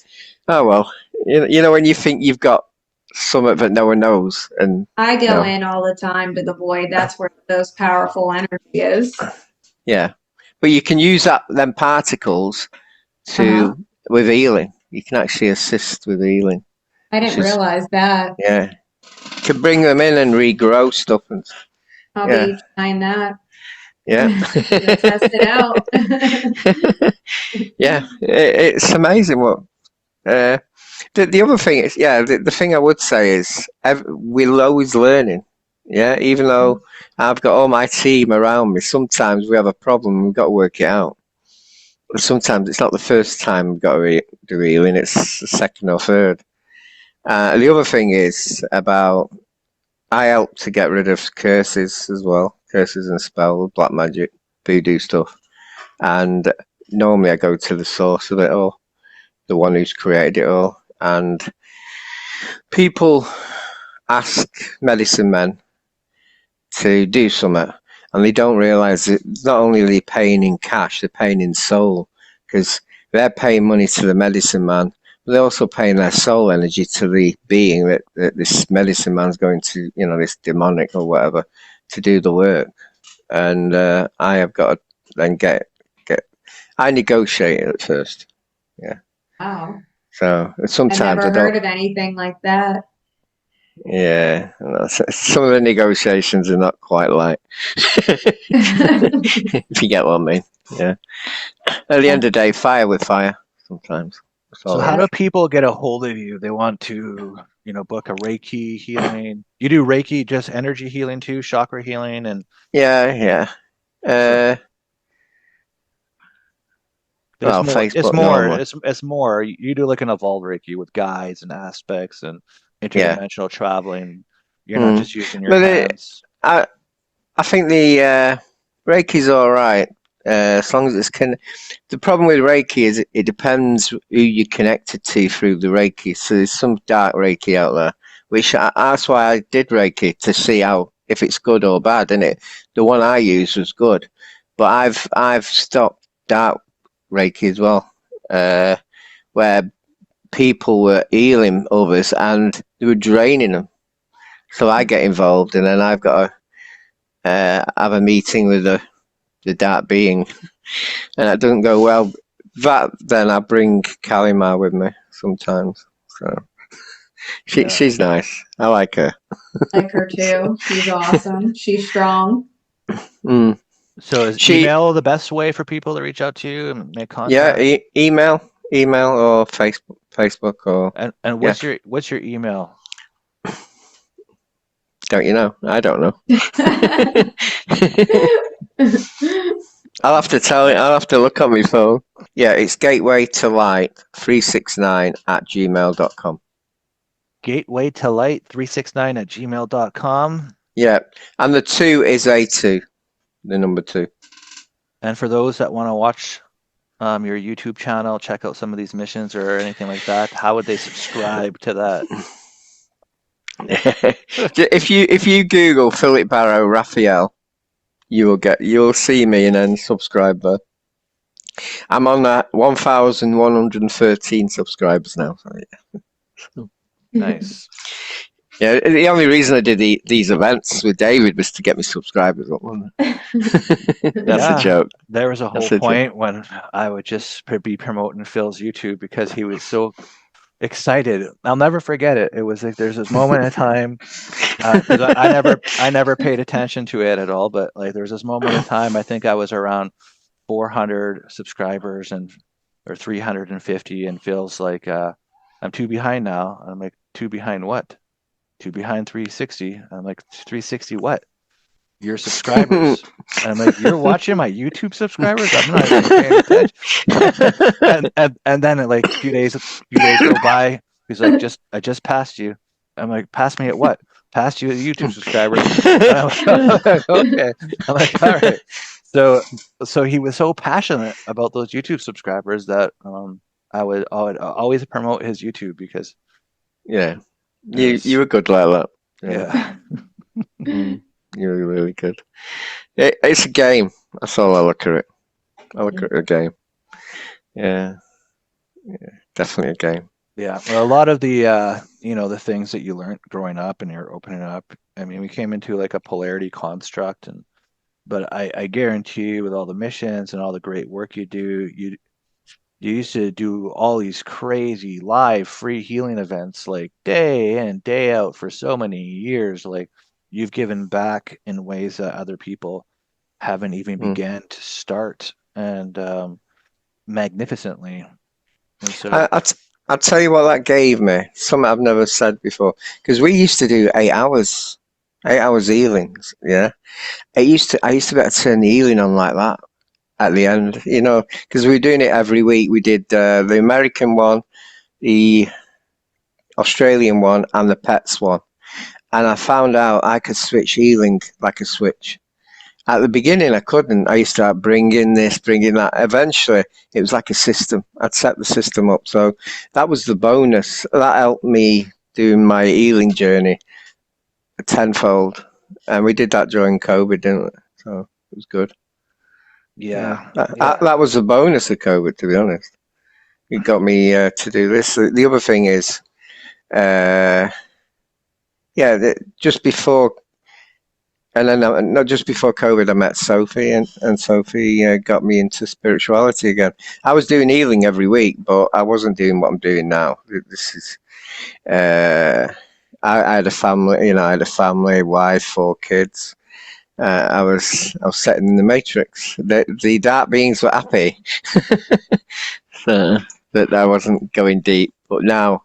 oh, well, you know, when you think you've got something that no one knows. And I go in all the time to the void. That's where the most powerful energy is. Yeah. But you can use them particles with healing. You can actually assist with healing. I didn't realize that. Yeah. You can bring them in and regrow stuff. I'll be trying that. Yeah. Test it out. Yeah. It's amazing what... the other thing is, the thing I would say is we're always learning. Yeah, even though I've got all my team around me, sometimes we have a problem and we've got to work it out. Sometimes it's not the first time we've got to do healing, it's the second or third. The other thing is I help to get rid of curses as well, curses and spells, black magic, voodoo stuff. And normally I go to the source of it all, the one who's created it all. And people ask medicine men to do something, and they don't realize that not only are they paying in cash, they're paying in soul, because they're paying money to the medicine man, but they're also paying their soul energy to the being that this medicine man's going to, you know, this demonic or whatever, to do the work. And I have got to then I negotiate it at first. Yeah. Wow. So sometimes I've never heard of anything like that. Yeah, some of the negotiations are not quite light. If you get what I mean. Yeah. At the end of the day, fire with fire sometimes. So how do people get a hold of you? They want to, book a Reiki healing. You do Reiki, just energy healing too, chakra healing, and yeah. But it's Well, more. It's Facebook more. normally. It's more. You do like an evolved Reiki with guides and aspects and Yeah. interdimensional traveling. You're not Mm. just using your But hands. I think the Reiki's all right, as long as it's The problem with Reiki is it depends who you're connected to through the Reiki. So there's some dark Reiki out there, which that's why I did Reiki, to see how if it's good or bad. And the one I used was good, but I've stopped dark Reiki as well, where people were healing others and they were draining them. So I get involved, and then I've got to have a meeting with the dark being, and that doesn't go well. Then I bring Kalima with me sometimes. So Yeah. she's nice. I like her. Like her too. She's awesome. She's strong. Mm. So is email the best way for people to reach out to you and make contact? Yeah, email or Facebook or. And what's your email? Don't you know? I don't know. I'll have to tell you. I'll have to look on my phone. Yeah, it's gateway to light 369@gmail.com. Gateway to light 369@gmail.com. Yeah, and the 2 is A2, the number 2. And for those that want to watch your YouTube channel, check out some of these missions or anything like that, how would they subscribe to that? if you Google Phillip Barrow Raphael, you'll see me and then subscribe there. I'm on 1,113 subscribers now. So yeah. Nice. Yeah, the only reason I did these events with David was to get me subscribers up, wasn't it? That's a joke. There was a whole point when I would just be promoting Phil's YouTube because he was so excited. I'll never forget it. It was like there's this moment in time. 'Cause I never paid attention to it at all, but like there was this moment in time. I think I was around 400 subscribers or 350, and Phil's like, I'm 2 behind now. I'm like, 2 behind what? 2 behind 360. I'm like, 360 what? Your subscribers. And I'm like, you're watching my YouTube subscribers? I'm not even paying attention. and then like a few days go by. He's like, I just passed you. I'm like, pass me at what? Passed you at YouTube subscribers. I'm like, okay. I'm like, all right. So he was so passionate about those YouTube subscribers that I would always promote his YouTube because you were good like that. Yeah. You were really good. It's a game. That's all I look at it. I look at a game. Yeah, definitely a game. Yeah, well, a lot of the the things that you learned growing up and you're opening up. I mean, we came into like a polarity construct, but I guarantee you, with all the missions and all the great work you do, you used to do all these crazy live free healing events like day in day out for so many years. Like you've given back in ways that other people haven't even began to start, and magnificently. And so, I'll tell you what that gave me. Something I've never said before. Because we used to do 8 hours healings. Yeah, I used to be able to turn the healing on like that at the end. Because we were doing it every week. We did the American one, the Australian one, and the pets one. And I found out I could switch healing like a switch. At the beginning, I couldn't. I used to start bringing this, bringing that. Eventually, it was like a system. I'd set the system up. So that was the bonus. That helped me do my healing journey tenfold. And we did that during COVID, didn't we? So it was good. yeah. That was the bonus of COVID, to be honest. It got me to do this. The other thing is, just before. And then, not just before COVID, I met Sophie, and Sophie got me into spirituality again. I was doing healing every week, but I wasn't doing what I'm doing now. This is, I had a family, I had a family, wife, 4 kids. I was setting in the matrix. The dark beings were happy so, that I wasn't going deep. But now,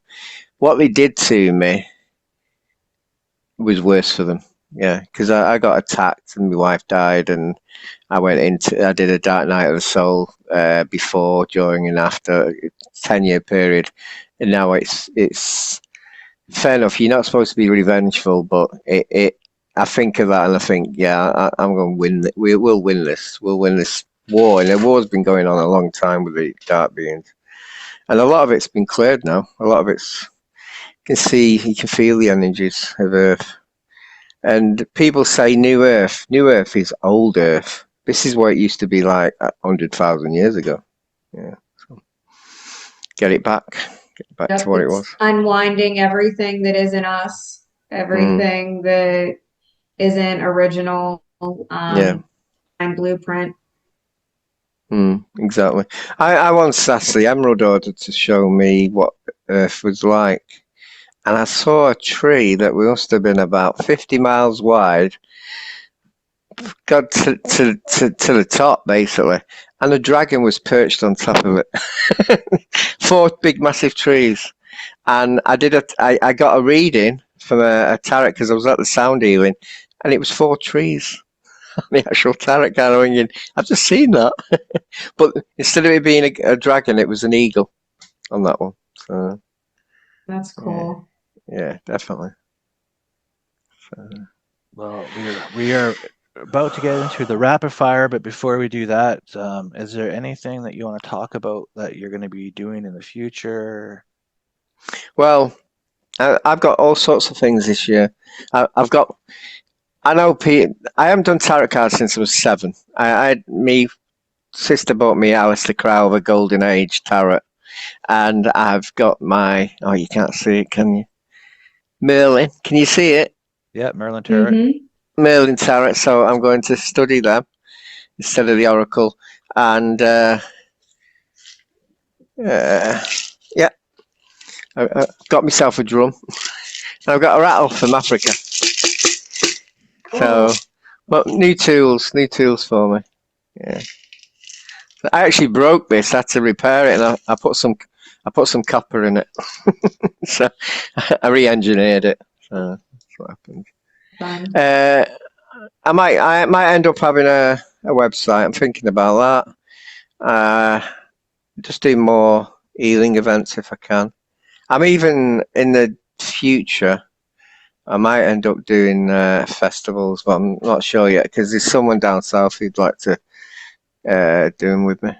what they did to me was worse for them. Yeah, because I got attacked and my wife died, and I did a dark night of the soul before, during, and after 10-year period, and now it's fair enough. You're not supposed to be revengeful, but I think of that and I think, yeah, I'm going to win. We'll win this. We'll win this war, and the war's been going on a long time with the dark beings, and a lot of it's been cleared now. A lot of it's you can feel the energies of Earth. And people say New Earth. New Earth is old Earth. This is what it used to be like 100,000 years ago. Yeah. So get it back. Get it back Yep, to what it it's was. unwinding everything that isn't us, everything that isn't original, Yeah. and blueprint. Exactly. I once asked the Emerald Order to show me what Earth was like. And I saw a tree that must have been about 50 miles wide, got to the top, basically. And a dragon was perched on top of it. 4 big, massive trees. And I got a reading from a tarot because I was at the sound healing, and it was 4 trees. The actual tarot card ringing. I've just seen that. But instead of it being a dragon, it was an eagle on that one. So, That's cool. yeah, definitely. So, Well, we are about to get into the rapid fire, but before we do that, is there anything that you want to talk about that you're going to be doing in the future? well, I've got all sorts of things this year. I know Pete. I haven't done tarot cards since I was 7. Me sister bought me Alistair Crowther Golden Age tarot, and I've got my. Oh, you can't see it, can you? Merlin. Can you see it? Yeah, Merlin Tarot. Mm-hmm. Merlin tarot. So I'm going to study them instead of the oracle, and yeah, I got myself a drum. And I've got a rattle from Africa. So, well, new tools for me. Yeah. I actually broke this. I had to repair it, and I put some copper in it. So I re-engineered it. So that's what happened. Fun. I might end up having a website. I'm thinking about that. Just do more healing events if I can. I'm even in the future. I might end up doing festivals, but I'm not sure yet because there's someone down south who'd like to do them with me.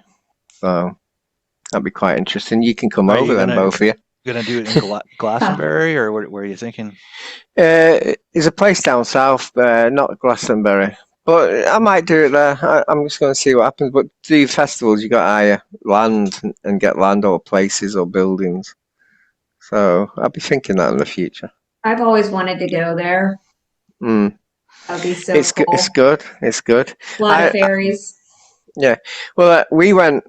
So that'd be quite interesting. You can come Are over you then, gonna- both of you. Going to do it in Glastonbury, or where are you thinking? There's a place down south, not Glastonbury, but I might do it there. I'm just going to see what happens. But to do festivals, you got to hire land and get land or places or buildings. So I'll be thinking that in the future. I've always wanted to go there. Mm. That'd be so It's cool. It's good. It's good. A lot of fairies. Yeah. Well, we went.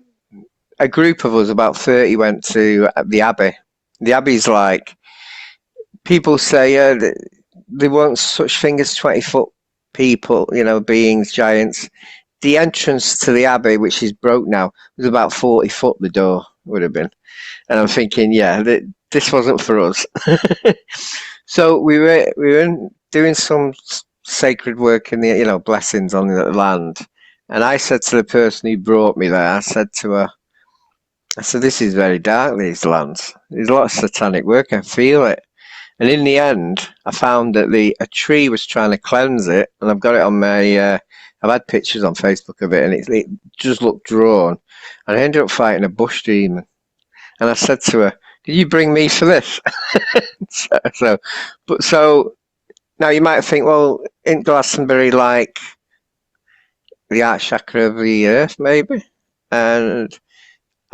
A group of us, about 30, went to the Abbey. The Abbey's like people say there weren't such thing as 20-foot people, beings, giants. The entrance to the Abbey, which is broke now, was about 40 foot. The door would have been, and I'm thinking, yeah, this wasn't for us. So we were doing some sacred work in the blessings on the land, and I said to the person who brought me there, I said to her, this is very dark, these lands. There's a lot of satanic work. I feel it. And in the end, I found that a tree was trying to cleanse it, and I've got it on my. I've had pictures on Facebook of it, and it just looked drawn. And I ended up fighting a bush demon. And I said to her, "Did you bring me for this?" So now you might think, well, isn't Glastonbury like the heart chakra of the earth, maybe? And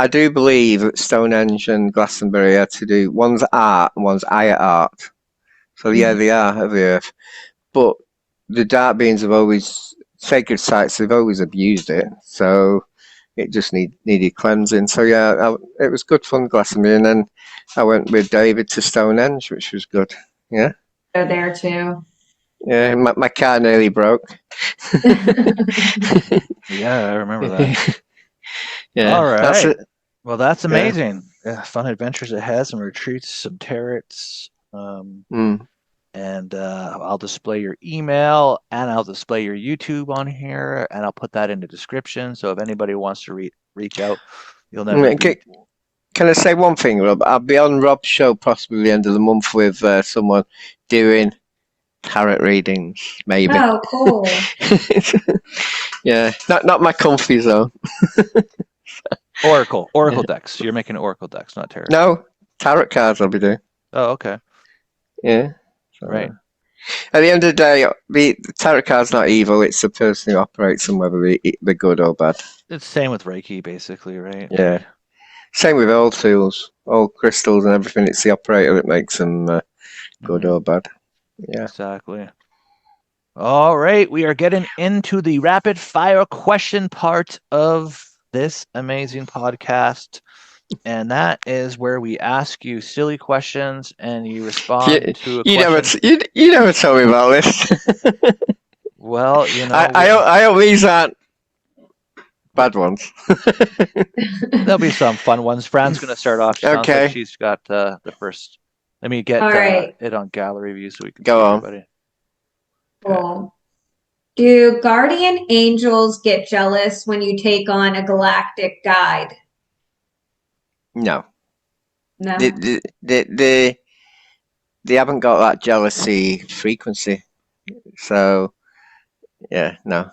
I do believe that Stonehenge and Glastonbury are to do, one's art and one's higher art. So yeah, they are of the earth. But the dark beings have always, sacred sites, they've always abused it. So it just needed cleansing. So yeah, it was good fun, Glastonbury. And then I went with David to Stonehenge, which was good. Yeah. Go there too. Yeah, my car nearly broke. Yeah, I remember that. Yeah. All right. That's it. Well, that's amazing. Yeah, fun adventures ahead, some retreats, some tarots. Mm. and I'll display your email and I'll display your YouTube on here, and I'll put that in the description. So if anybody wants to reach out, you'll never be. Can I say one thing, Rob? I'll be on Rob's show possibly the end of the month with someone doing tarot readings, maybe. Oh, cool. Yeah, not my comfy zone. Oracle decks. You're making Oracle decks, not tarot. No, tarot cards I'll be doing. Oh, okay. Yeah. So, Right. At the end of the day, the tarot card's not evil. It's the person who operates them, whether they're good or bad. It's the same with Reiki, basically, right? Yeah. Same with all tools, all crystals and everything. It's the operator that makes them good or bad. Yeah. Exactly. All right, we are getting into the rapid fire question part of this amazing podcast, and that is where we ask you silly questions and you respond to a question. You never tell me about this. Well, you know, I hope these aren't bad ones. there'll be some fun ones. Fran's going to start off. Sounds Okay. like she's got the first. Let me get All right. it on gallery view so we can Go see on. everybody. Cool. Do guardian angels get jealous when you take on a galactic guide? No. No. They haven't got that jealousy frequency. So, yeah, no.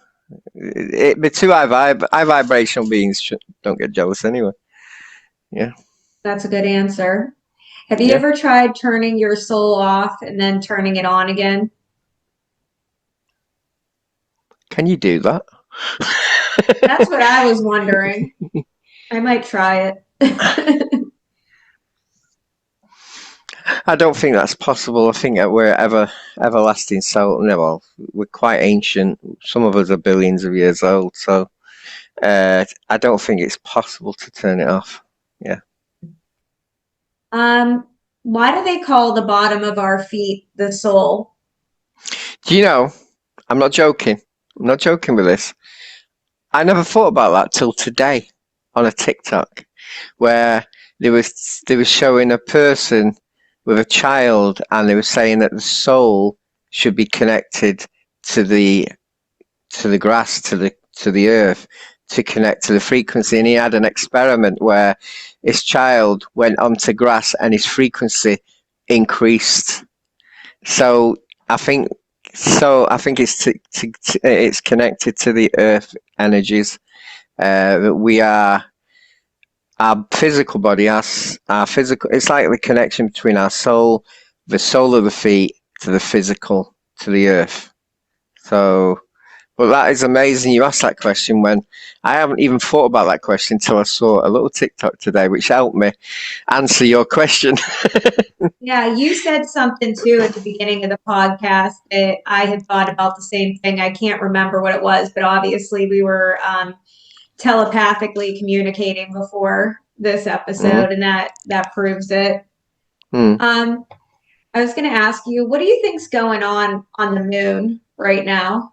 The two high vibrational beings don't get jealous anyway. Yeah. That's a good answer. Have you Yeah. ever tried turning your soul off and then turning it on again? Can you do that? That's what I was wondering. I might try it. I don't think that's possible. I think that we're everlasting soul. No, well, we're quite ancient. Some of us are billions of years old. So I don't think it's possible to turn it off. Yeah. Why do they call the bottom of our feet the soul? Do you know? I'm not joking. I'm not joking with this. I never thought about that till today on a TikTok, where they was showing a person with a child, and they were saying that the soul should be connected to the grass, to the earth, to connect to the frequency. And he had an experiment where his child went onto grass and his frequency increased. So I think it's connected to the earth energies. We are. Our physical body, our physical, it's like the connection between our soul, the soul of the feet, to the physical, to the earth. So, but that is amazing you asked that question when I haven't even thought about that question until I saw a little TikTok today, which helped me answer your question. Yeah, you said something too at the beginning of the podcast that I had thought about the same thing. I can't remember what it was, but obviously we were telepathically communicating before this episode, and that proves it. I was going to ask you, what do you think's going on the moon right now?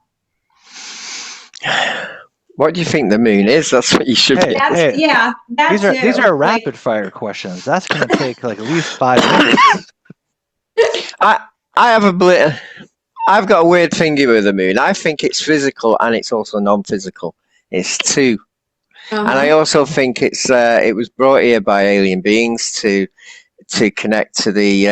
What do you think the moon is? That's what you should be. These are rapid fire questions. That's going to take like at least 5 minutes. I've got a weird thingy with the moon. I think it's physical and it's also non-physical. It's two. And I also think it was brought here by alien beings to connect to the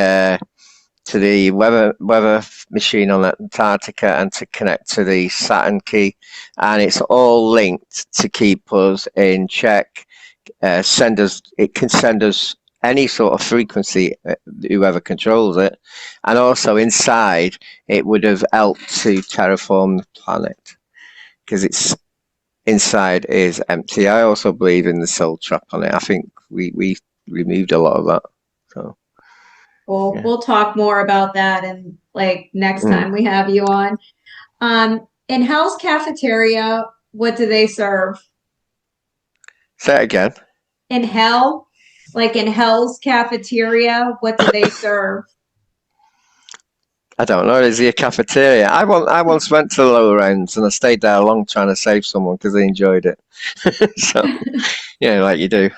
weather machine on Antarctica and to connect to the Saturn key, and it's all linked to keep us in check. It can send us any sort of frequency, whoever controls it, and also inside it would have helped to terraform the planet because it's inside is empty. I also believe in the soul trap on it. I think we removed a lot of that. So we'll talk more about that and next time we have you on. In Hell's Cafeteria, what do they serve? Say it again. In Hell, in Hell's Cafeteria, what do they serve? I don't know. Is there a cafeteria? I once went to the lower ends and I stayed there long trying to save someone because they enjoyed it. So, like you do.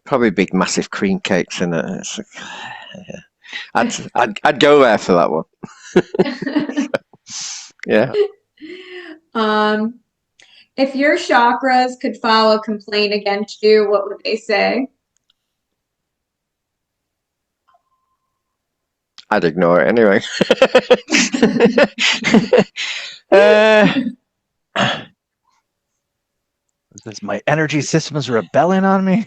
Probably big, massive cream cakes in it. I'd go there for that one. Yeah. If your chakras could file a complaint against you, what would they say? I'd ignore it anyway. My energy system's rebelling on me.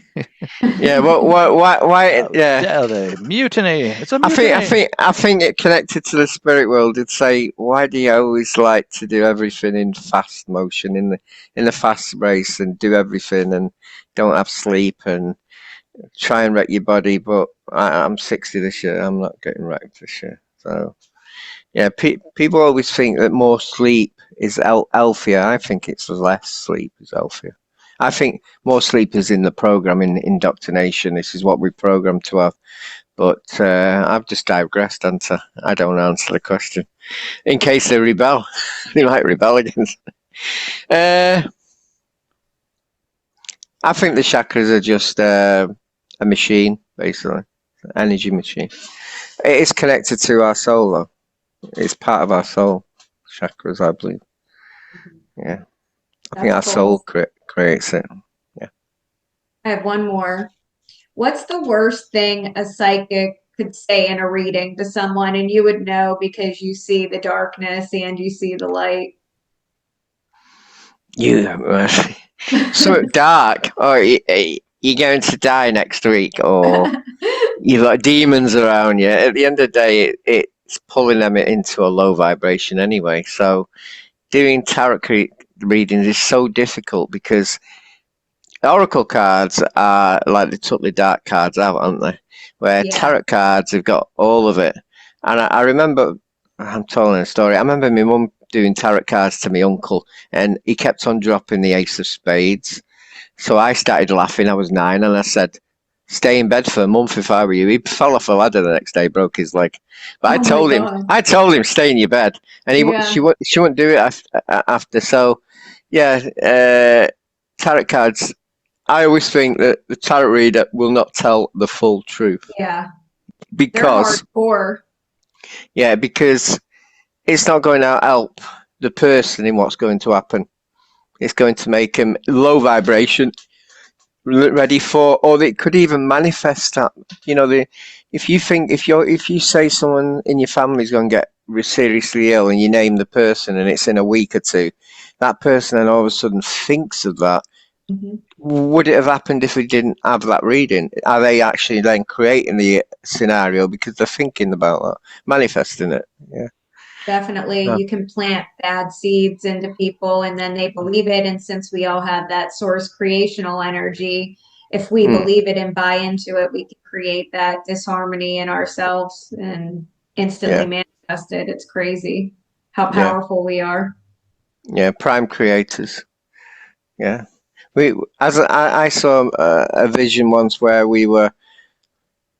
Yeah. Why? Yeah. Mutiny. It's a I mutiny. think it connected to the spirit world. It'd say, why do you always like to do everything in fast motion, in the fast race, and do everything and don't have sleep and try and wreck your body? But I'm 60 this year. I'm not getting wrecked this year. So yeah, people always think that more sleep is healthier. I think it's less sleep is healthier. I think more sleep is in the program, in indoctrination. This is what we programmed to have. But I've just digressed, I don't answer the question. In case they rebel, they might rebel against. I think the chakras are just a machine, basically, an energy machine. It is connected to our soul, though. It's part of our soul, chakras, I believe. Yeah, I think our soul creates it. Yeah. I have one more. What's the worst thing a psychic could say in a reading to someone, and you would know because you see the darkness and you see the light? So dark, or you're going to die next week, or you've got demons around you. At the end of the day, it's pulling them into a low vibration anyway. So doing tarot readings is so difficult because oracle cards are like they took the dark cards out, aren't they? Where tarot cards have got all of it. And I remember, I'm telling a story, I remember my mum doing tarot cards to my uncle, and he kept on dropping the ace of spades. So I started laughing. I was 9, and I said, stay in bed for a month if I were you. He fell off a ladder the next day, broke his leg. But I told him, stay in your bed, and she wouldn't do it after. So yeah, tarot cards. I always think that the tarot reader will not tell the full truth. Yeah. Because they're hardcore. Yeah, because it's not going to help the person in what's going to happen. It's going to make them low vibration, ready for, or it could even manifest that. You know, if you say someone in your family is going to get seriously ill, and you name the person, and it's in a week or two, that person then all of a sudden thinks of that. Mm-hmm. Would it have happened if we didn't have that reading? Are they actually then creating the scenario because they're thinking about that, manifesting it? Yeah. Definitely. You can plant bad seeds into people and then they believe it. And since we all have that source creational energy, if we believe it and buy into it, we can create that disharmony in ourselves and instantly manifest it. It's crazy how powerful we are. Yeah, prime creators. Yeah. I saw a vision once where we were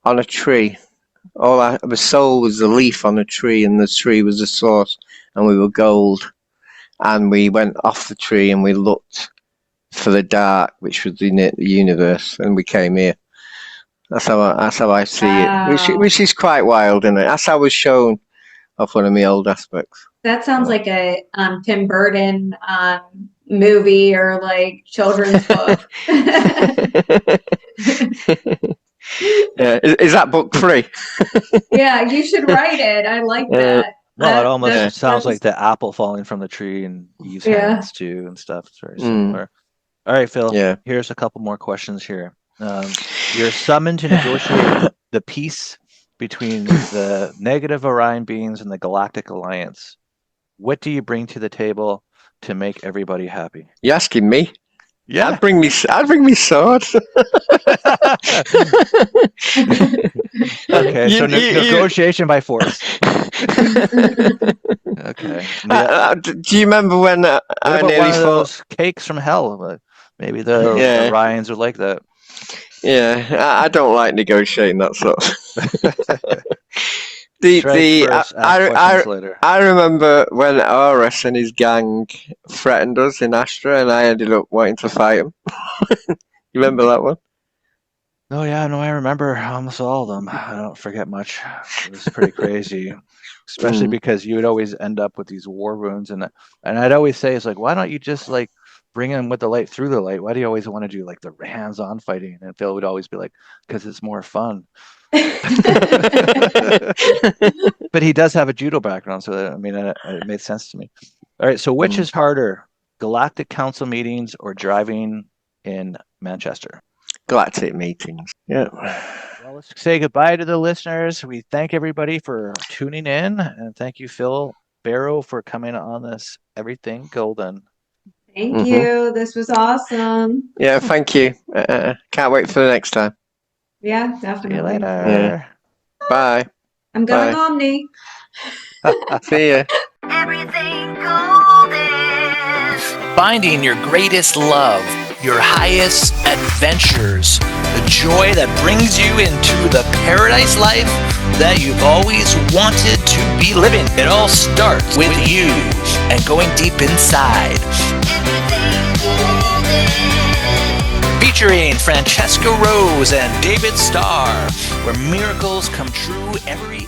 on a tree. The soul was the leaf on a tree, and the tree was the source, and we were gold. And we went off the tree and we looked for the dark, which was the universe, and we came here. That's how I see it, which is quite wild, isn't it? That's how I was shown off one of my old aspects. That sounds like a Tim Burton movie or like children's book. Yeah, is that book free? Yeah, you should write it. I like that. Well, it almost sounds like the apple falling from the tree and Eve's hands too and stuff. It's very similar. All right, Phil. Yeah. Here's a couple more questions here. You're summoned to negotiate the peace between the negative Orion beings and the Galactic Alliance. What do you bring to the table to make everybody happy? You asking me? Yeah. I'd bring me sword. Okay, so negotiation by force. Okay. Do you remember when I nearly fought those cakes from hell? Maybe the Orions are like that. Yeah, I don't like negotiating that sort. I remember when Horus and his gang threatened us in Astra, and I ended up wanting to fight him. You remember that one? Oh yeah, no, I remember almost all of them. I don't forget much. It was pretty crazy, especially because you would always end up with these war wounds, and I'd always say it's like, why don't you just like bring him with the light through the light? Why do you always want to do like the hands-on fighting? And Phil would always be like, because it's more fun. But he does have a judo background, so I mean, it made sense to me. All right, so which is harder, Galactic Council meetings or driving in Manchester? Galactic meetings. Yeah. Well, let's say goodbye to the listeners. We thank everybody for tuning in, and thank you, Phil Barrow, for coming on this Everything Golden. Thank you. This was awesome. Yeah, thank you. Can't wait for the next time. Yeah, See you definitely. later. Yeah. Bye. I'm going Bye. Omni. See ya. Everything golden. Finding your greatest love, your highest adventures, the joy that brings you into the paradise life that you've always wanted to be living. It all starts with you and going deep inside. Everything golden. Featuring Francesca Rose and David Starr, where miracles come true every